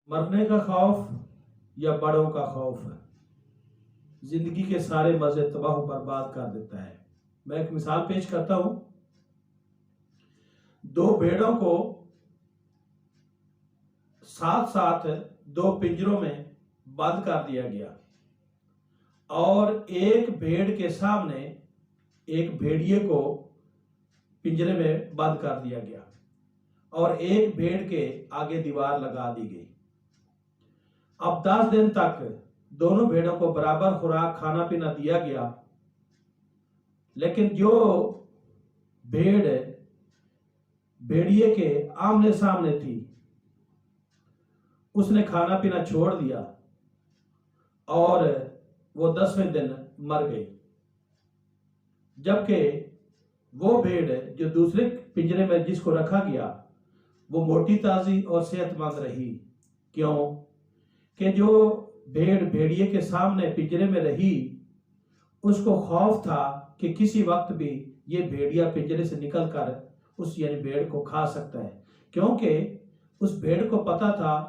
مرنے کا خوف یا بڑوں کا خوف زندگی کے سارے مزے تباہ و برباد کر دیتا ہے۔ میں ایک مثال پیش کرتا ہوں۔ دو بھیڑوں کو ساتھ ساتھ دو پنجروں میں بند کر دیا گیا اور ایک بھیڑ کے سامنے ایک بھیڑیے کو پنجرے میں بند کر دیا گیا اور ایک بھیڑ کے آگے دیوار لگا دی گئی۔ اب 10 دن تک دونوں بھیڑوں کو برابر خوراک کھانا پینا دیا گیا، لیکن جو بھیڑ بھیڑیے کے آمنے سامنے تھی اس نے کھانا پینا چھوڑ دیا اور وہ 10ویں دن مر گئی، جبکہ وہ بھیڑ جو دوسرے پنجرے میں جس کو رکھا گیا وہ موٹی تازی اور صحت مند رہی۔ کیوں کہ جو بھیڑ بھیڑیے کے سامنے پنجرے میں رہی اس کو خوف تھا کہ کسی وقت بھی یہ بھیڑیا پنجرے سے نکل کر اس یعنی بھیڑ کو کھا سکتا ہے، کیونکہ اس بھیڑ کو پتا تھا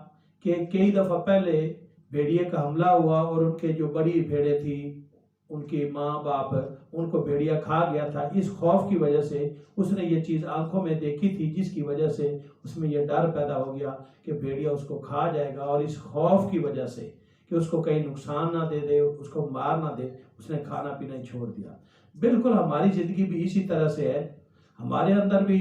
کہ کئی دفعہ پہلے بھیڑیے کا حملہ ہوا اور ان کے جو بڑی بھیڑیں تھی ان کی ماں باپ ان کو بھیڑیا کھا گیا تھا۔ اس خوف کی وجہ سے اس نے یہ چیز آنکھوں میں دیکھی تھی، جس کی وجہ سے اس میں یہ ڈر پیدا ہو گیا کہ بھیڑیا اس کو کھا جائے گا، اور اس خوف کی وجہ سے کہ اس کو کہیں نقصان نہ دے دے، اس کو مار نہ دے، اس نے کھانا پینا ہی چھوڑ دیا۔ بالکل ہماری زندگی بھی اسی طرح سے ہے۔ ہمارے اندر بھی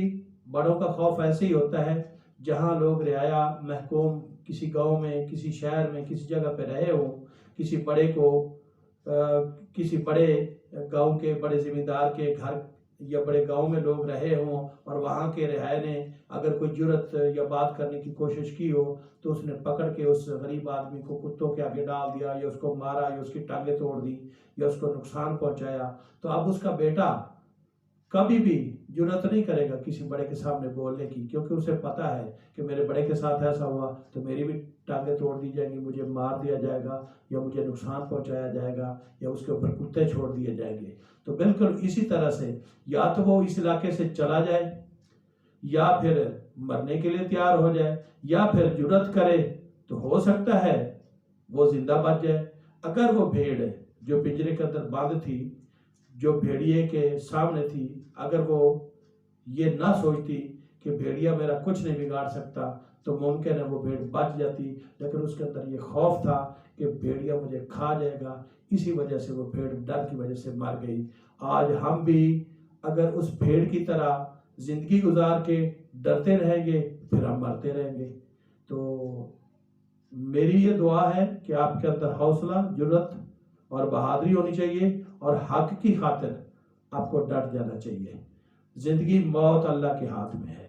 بڑوں کا خوف ایسے ہی ہوتا ہے۔ جہاں لوگ رعایا محکوم کسی گاؤں میں، کسی شہر میں، کسی جگہ پہ رہے ہوں، کسی بڑے گاؤں کے بڑے زمیندار کے گھر یا بڑے گاؤں میں لوگ رہے ہوں اور وہاں کے رعایا نے اگر کوئی جرت یا بات کرنے کی کوشش کی ہو تو اس نے پکڑ کے اس غریب آدمی کو کتوں کے آگے ڈال دیا یا اس کو مارا یا اس کی ٹانگیں توڑ دی یا اس کو نقصان پہنچایا، تو اب اس کا بیٹا کبھی بھی جرت نہیں کرے گا کسی بڑے کے سامنے بولنے کی، کیونکہ اسے پتا ہے کہ میرے بڑے کے ساتھ ایسا ہوا تو میری بھی ٹانگیں توڑ دی جائیں گی، مجھے مار دیا جائے گا یا مجھے نقصان پہنچایا جائے گا یا اس کے اوپر کتے چھوڑ دیے جائیں گے۔ تو بالکل اسی طرح سے یا تو وہ اس علاقے سے چلا جائے یا پھر مرنے کے لیے تیار ہو جائے یا پھر جرت کرے تو ہو سکتا ہے وہ زندہ بچ جائے۔ اگر وہ بھیڑ جو پنجرے کے اندر بند تھی، جو بھیڑیے کے سامنے تھی، اگر وہ یہ نہ سوچتی کہ بھیڑیا میرا کچھ نہیں بگاڑ سکتا تو ممکن ہے وہ بھیڑ بچ جاتی، لیکن اس کے اندر یہ خوف تھا کہ بھیڑیا مجھے کھا جائے گا، اسی وجہ سے وہ بھیڑ ڈر کی وجہ سے مر گئی۔ آج ہم بھی اگر اس بھیڑ کی طرح زندگی گزار کے ڈرتے رہیں گے پھر ہم مرتے رہیں گے۔ تو میری یہ دعا ہے کہ آپ کے اندر حوصلہ، جرت اور بہادری ہونی چاہیے اور حق کی خاطر آپ کو ڈٹ جانا چاہیے۔ زندگی موت اللہ کے ہاتھ میں ہے۔